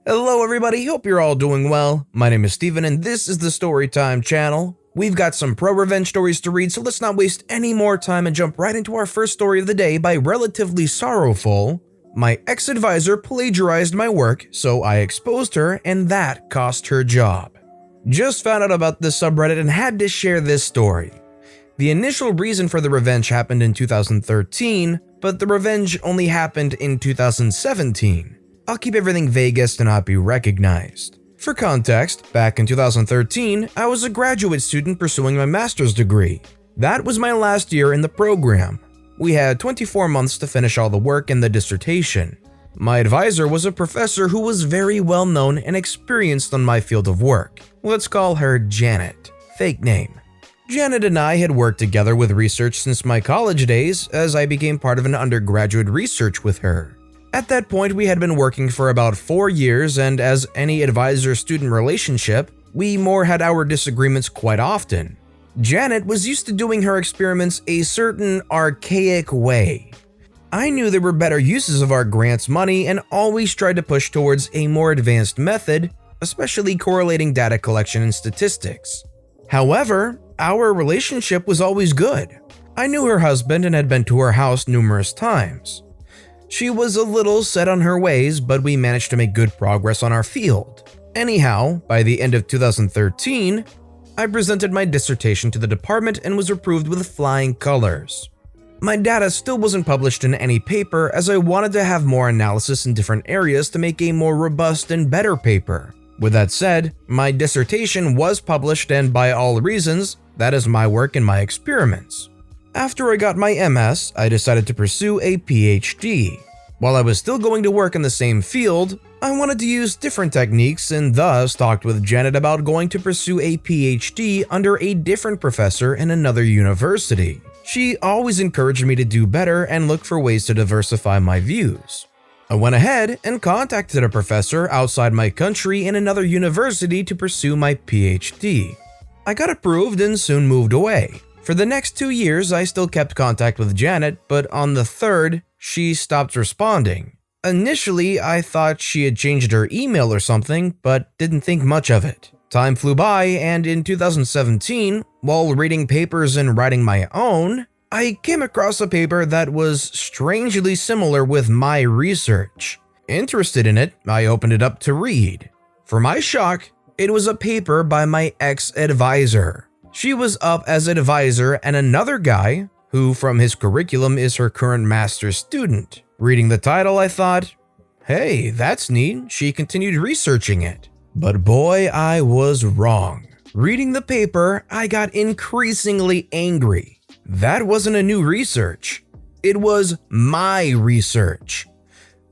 Hello everybody, hope you're all doing well. My name is Steven and this is the Storytime channel. We've got some pro-revenge stories to read, so let's not waste any more time and jump right into our first story of the day by Relatively Sorrowful. My ex-advisor plagiarized my work, so I exposed her and that cost her job. Just found out about this subreddit and had to share this story. The initial reason for the revenge happened in 2013, but the revenge only happened in 2017. I'll keep everything vague as to not be recognized. For context, back in 2013, I was a graduate student pursuing my master's degree. That was my last year in the program. We had 24 months to finish all the work and the dissertation. My advisor was a professor who was very well known and experienced on my field of work. Let's call her Janet, fake name. Janet and I had worked together with research since my college days, as I became part of an undergraduate research with her. At that point, we had been working for about 4 years, and as any advisor-student relationship, we more had our disagreements quite often. Janet was used to doing her experiments a certain archaic way. I knew there were better uses of our grant's money and always tried to push towards a more advanced method, especially correlating data collection and statistics. However, our relationship was always good. I knew her husband and had been to her house numerous times. She was a little set on her ways, but we managed to make good progress on our field. Anyhow, by the end of 2013, I presented my dissertation to the department and was approved with flying colors. My data still wasn't published in any paper, as I wanted to have more analysis in different areas to make a more robust and better paper. With that said, my dissertation was published, and by all reasons, that is my work and my experiments. After I got my MS, I decided to pursue a PhD. While I was still going to work in the same field, I wanted to use different techniques and thus talked with Janet about going to pursue a PhD under a different professor in another university. She always encouraged me to do better and look for ways to diversify my views. I went ahead and contacted a professor outside my country in another university to pursue my PhD. I got approved and soon moved away. For the next 2 years, I still kept contact with Janet, but on the third, she stopped responding. Initially, I thought she had changed her email or something, but didn't think much of it. Time flew by, and in 2017, while reading papers and writing my own, I came across a paper that was strangely similar with my research. Interested in it, I opened it up to read. For my shock, it was a paper by my ex-advisor. She was up as advisor and another guy, who from his curriculum is her current master's student. Reading the title, I thought, hey, that's neat. She continued researching it. But boy, I was wrong. Reading the paper, I got increasingly angry. That wasn't a new research. It was my research.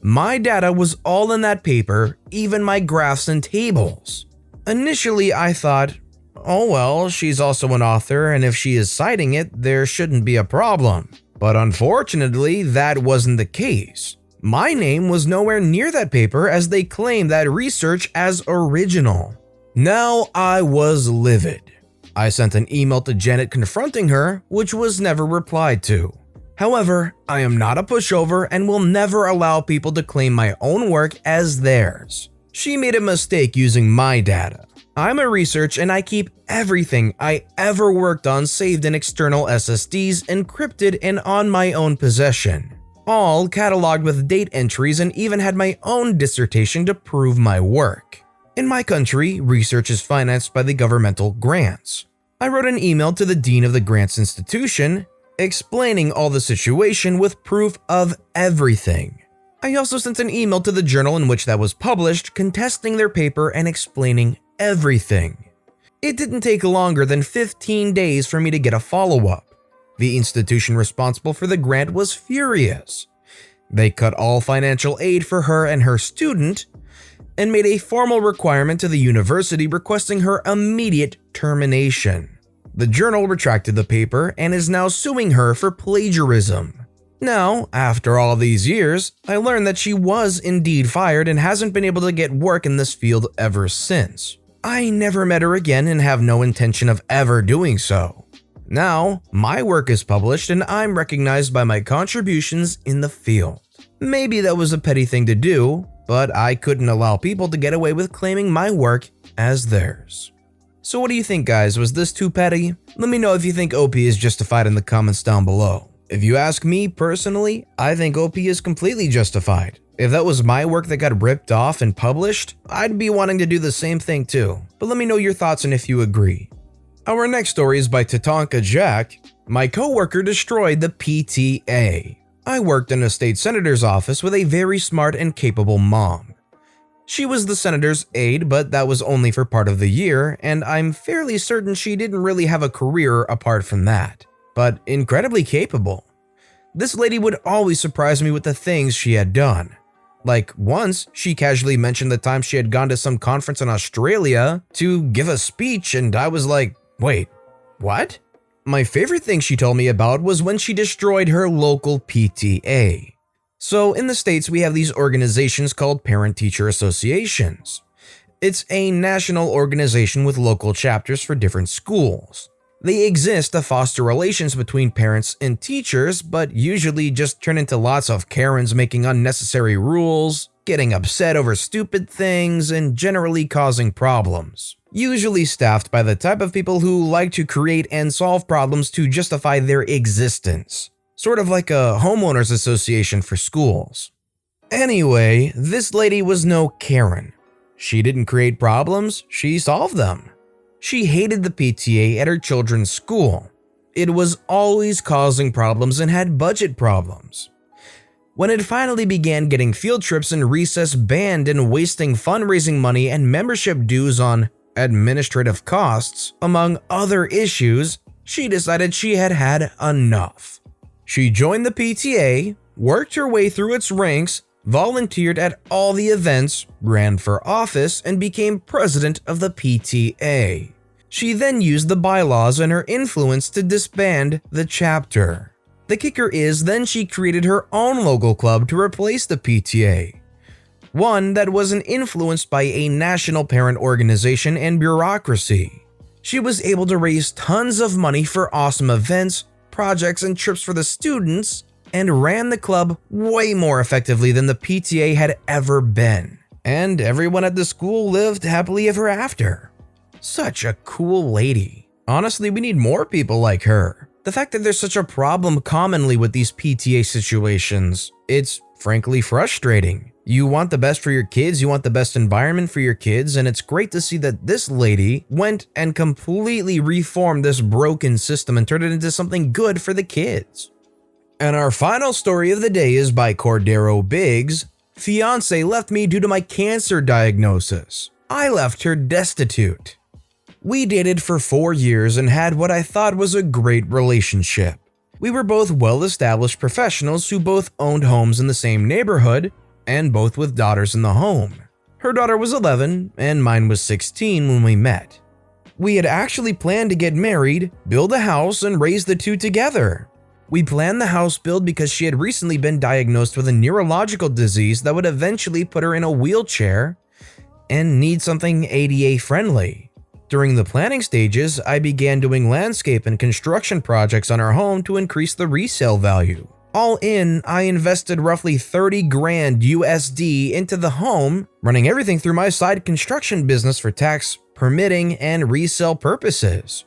My data was all in that paper, even my graphs and tables. Initially, I thought, oh well, she's also an author, and if she is citing it, there shouldn't be a problem. But unfortunately, that wasn't the case. My name was nowhere near that paper, as they claimed that research as original. Now I was livid. I sent an email to Janet confronting her, which was never replied to. However, I am not a pushover and will never allow people to claim my own work as theirs. She made a mistake using my data. I'm a researcher and I keep everything I ever worked on saved in external SSDs, encrypted and on my own possession. All cataloged with date entries, and even had my own dissertation to prove my work. In my country, research is financed by the governmental grants. I wrote an email to the dean of the grants institution, explaining all the situation with proof of everything. I also sent an email to the journal in which that was published, contesting their paper and explaining everything. It didn't take longer than 15 days for me to get a follow-up. The institution responsible for the grant was furious. They cut all financial aid for her and her student, and made a formal requirement to the university requesting her immediate termination. The journal retracted the paper and is now suing her for plagiarism. Now, after all these years, I learned that she was indeed fired and hasn't been able to get work in this field ever since. I never met her again and have no intention of ever doing so. Now, my work is published and I'm recognized by my contributions in the field. Maybe that was a petty thing to do, but I couldn't allow people to get away with claiming my work as theirs. So what do you think, guys? Was this too petty? Let me know if you think OP is justified in the comments down below. If you ask me personally, I think OP is completely justified. If that was my work that got ripped off and published, I'd be wanting to do the same thing too. But let me know your thoughts and if you agree. Our next story is by TatonkaJack. My coworker destroyed the PTA. I worked in a state senator's office with a very smart and capable mom. She was the senator's aide, but that was only for part of the year, and I'm fairly certain she didn't really have a career apart from that, but incredibly capable. This lady would always surprise me with the things she had done. Like once, she casually mentioned the time she had gone to some conference in Australia to give a speech, and I was like, wait, what? My favorite thing she told me about was when she destroyed her local PTA. So in the States, we have these organizations called parent-teacher associations. It's a national organization with local chapters for different schools. They exist to foster relations between parents and teachers, but usually just turn into lots of Karens making unnecessary rules, getting upset over stupid things, and generally causing problems. Usually staffed by the type of people who like to create and solve problems to justify their existence. Sort of like a homeowners association for schools. Anyway, this lady was no Karen. She didn't create problems, she solved them. She hated the PTA at her children's school. It was always causing problems and had budget problems. When it finally began getting field trips and recess banned and wasting fundraising money and membership dues on administrative costs, among other issues, she decided she had had enough. She joined the PTA, worked her way through its ranks, volunteered at all the events, ran for office, and became president of the PTA. She then used the bylaws and her influence to disband the chapter. The kicker is then she created her own local club to replace the PTA. One that wasn't influenced by a national parent organization and bureaucracy. She was able to raise tons of money for awesome events, projects, and trips for the students, and ran the club way more effectively than the PTA had ever been. And everyone at the school lived happily ever after. Such a cool lady. Honestly, we need more people like her. The fact that there's such a problem commonly with these PTA situations, it's frankly frustrating. You want the best for your kids, you want the best environment for your kids, and it's great to see that this lady went and completely reformed this broken system and turned it into something good for the kids. And our final story of the day is by Cordero Biggs. Fiance left me due to my cancer diagnosis. I left her destitute. We dated for 4 years and had what I thought was a great relationship. We were both well-established professionals who both owned homes in the same neighborhood and both with daughters in the home. Her daughter was 11 and mine was 16 when we met. We had actually planned to get married, build a house, and raise the two together. We planned the house build because she had recently been diagnosed with a neurological disease that would eventually put her in a wheelchair and need something ADA friendly. During the planning stages, I began doing landscape and construction projects on our home to increase the resale value. All in, I invested roughly 30 grand USD into the home, running everything through my side construction business for tax, permitting, and resale purposes.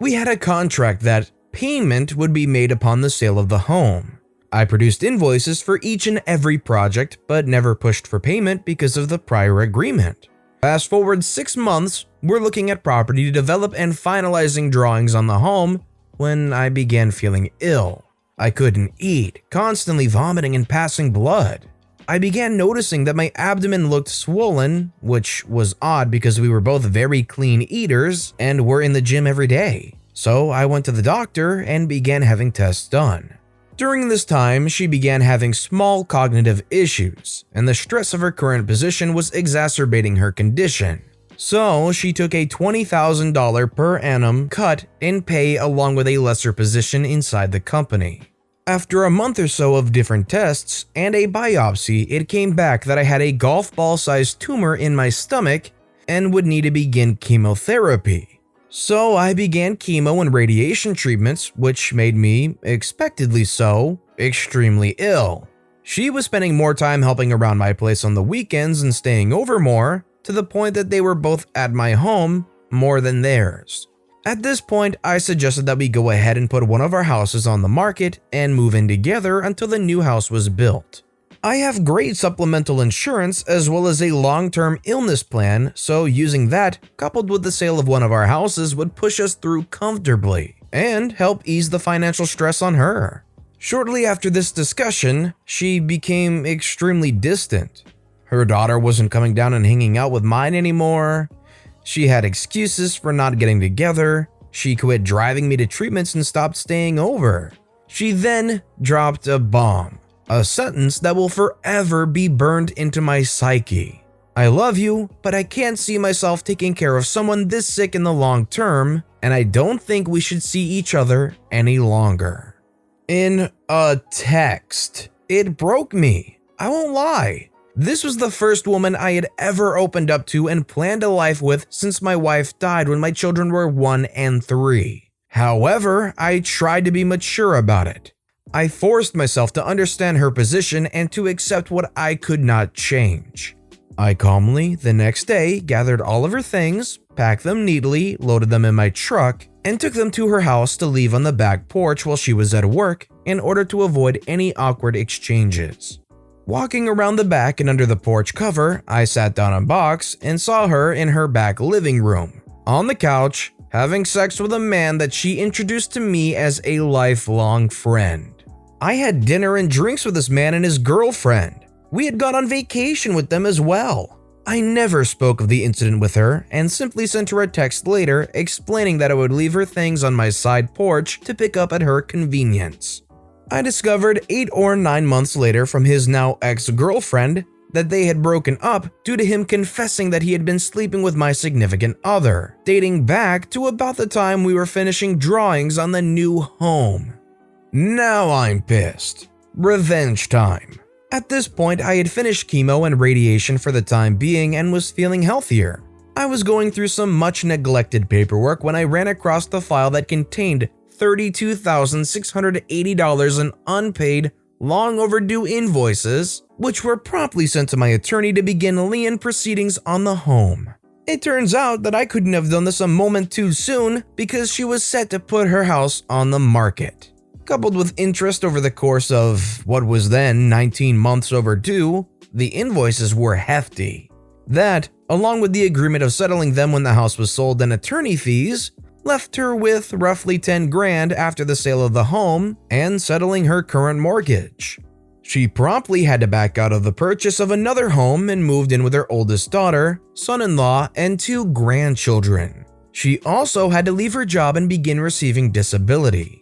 We had a contract that payment would be made upon the sale of the home. I produced invoices for each and every project, but never pushed for payment because of the prior agreement. Fast forward 6 months, we're looking at property to develop and finalizing drawings on the home when I began feeling ill. I couldn't eat, constantly vomiting and passing blood. I began noticing that my abdomen looked swollen, which was odd because we were both very clean eaters and were in the gym every day. So I went to the doctor and began having tests done. During this time, she began having small cognitive issues, and the stress of her current position was exacerbating her condition. So she took a $20,000 per annum cut in pay along with a lesser position inside the company. After a month or so of different tests and a biopsy, it came back that I had a golf ball-sized tumor in my stomach and would need to begin chemotherapy. So I began chemo and radiation treatments, which made me, expectedly so, extremely ill. She was spending more time helping around my place on the weekends and staying over more, to the point that they were both at my home more than theirs. At this point, I suggested that we go ahead and put one of our houses on the market and move in together until the new house was built. I have great supplemental insurance as well as a long-term illness plan, so using that, coupled with the sale of one of our houses, would push us through comfortably and help ease the financial stress on her. Shortly after this discussion, she became extremely distant. Her daughter wasn't coming down and hanging out with mine anymore. She had excuses for not getting together. She quit driving me to treatments and stopped staying over. She then dropped a bomb. A sentence that will forever be burned into my psyche. I love you, but I can't see myself taking care of someone this sick in the long term, and I don't think we should see each other any longer. In a text. It broke me. I won't lie. This was the first woman I had ever opened up to and planned a life with since my wife died when my children were 1 and 3. However, I tried to be mature about it. I forced myself to understand her position and to accept what I could not change. I calmly, the next day, gathered all of her things, packed them neatly, loaded them in my truck, and took them to her house to leave on the back porch while she was at work in order to avoid any awkward exchanges. Walking around the back and under the porch cover, I sat down on a box and saw her in her back living room, on the couch, having sex with a man that she introduced to me as a lifelong friend. I had dinner and drinks with this man and his girlfriend. We had gone on vacation with them as well. I never spoke of the incident with her and simply sent her a text later explaining that I would leave her things on my side porch to pick up at her convenience. I discovered 8 or 9 months later from his now ex-girlfriend that they had broken up due to him confessing that he had been sleeping with my significant other, dating back to about the time we were finishing drawings on the new home. Now I'm pissed. Revenge time. At this point, I had finished chemo and radiation for the time being and was feeling healthier. I was going through some much neglected paperwork when I ran across the file that contained $32,680 in unpaid, long overdue invoices, which were promptly sent to my attorney to begin lien proceedings on the home. It turns out that I couldn't have done this a moment too soon because she was set to put her house on the market. Coupled with interest over the course of what was then 19 months overdue, the invoices were hefty. That, along with the agreement of settling them when the house was sold and attorney fees, left her with roughly 10 grand after the sale of the home and settling her current mortgage. She promptly had to back out of the purchase of another home and moved in with her oldest daughter, son-in-law, and 2 grandchildren. She also had to leave her job and begin receiving disability.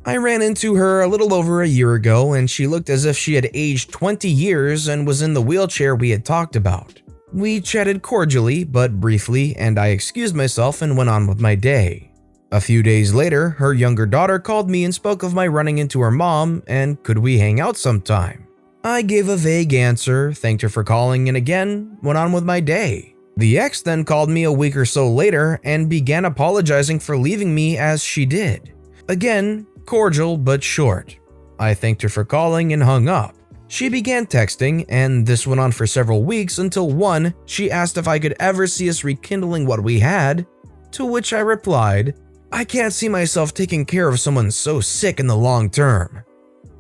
I ran into her a little over a year ago and she looked as if she had aged 20 years and was in the wheelchair we had talked about. We chatted cordially but briefly and I excused myself and went on with my day. A few days later, her younger daughter called me and spoke of my running into her mom and could we hang out sometime. I gave a vague answer, thanked her for calling, and again went on with my day. The ex then called me a week or so later and began apologizing for leaving me as she did. Again, cordial but short. I thanked her for calling and hung up. She began texting, and this went on for several weeks until one, she asked if I could ever see us rekindling what we had, to which I replied, I can't see myself taking care of someone so sick in the long term.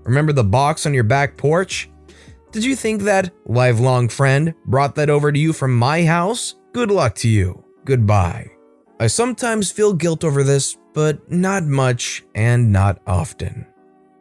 Remember the box on your back porch? Did you think that lifelong friend brought that over to you from my house? Good luck to you. Goodbye. I sometimes feel guilt over this, but not much and not often.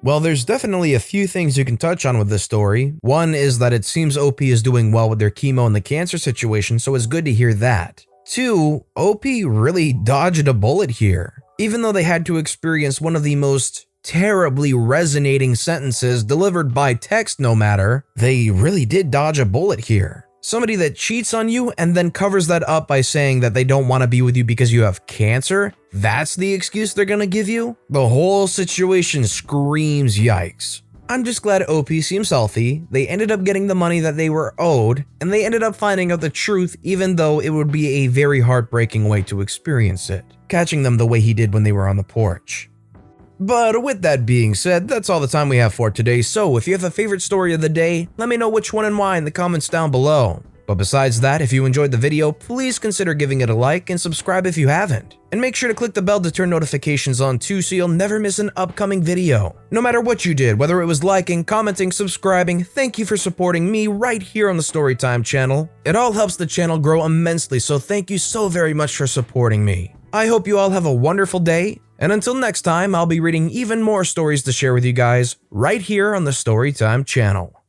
Well, there's definitely a few things you can touch on with this story. One is that it seems OP is doing well with their chemo and the cancer situation, so it's good to hear that. 2, OP really dodged a bullet here. Even though they had to experience one of the most terribly resonating sentences delivered by text no matter, they really did dodge a bullet here. Somebody that cheats on you and then covers that up by saying that they don't want to be with you because you have cancer, that's the excuse they're gonna give you? The whole situation screams yikes. I'm just glad OP seems healthy, they ended up getting the money that they were owed, and they ended up finding out the truth even though it would be a very heartbreaking way to experience it, catching them the way he did when they were on the porch. But with that being said, that's all the time we have for today, so if you have a favorite story of the day, let me know which one and why in the comments down below. But besides that, if you enjoyed the video, please consider giving it a like and subscribe if you haven't. And make sure to click the bell to turn notifications on too so you'll never miss an upcoming video. No matter what you did, whether it was liking, commenting, subscribing, thank you for supporting me right here on the Storytime channel. It all helps the channel grow immensely, so thank you so very much for supporting me. I hope you all have a wonderful day, and until next time, I'll be reading even more stories to share with you guys right here on the Storytime channel.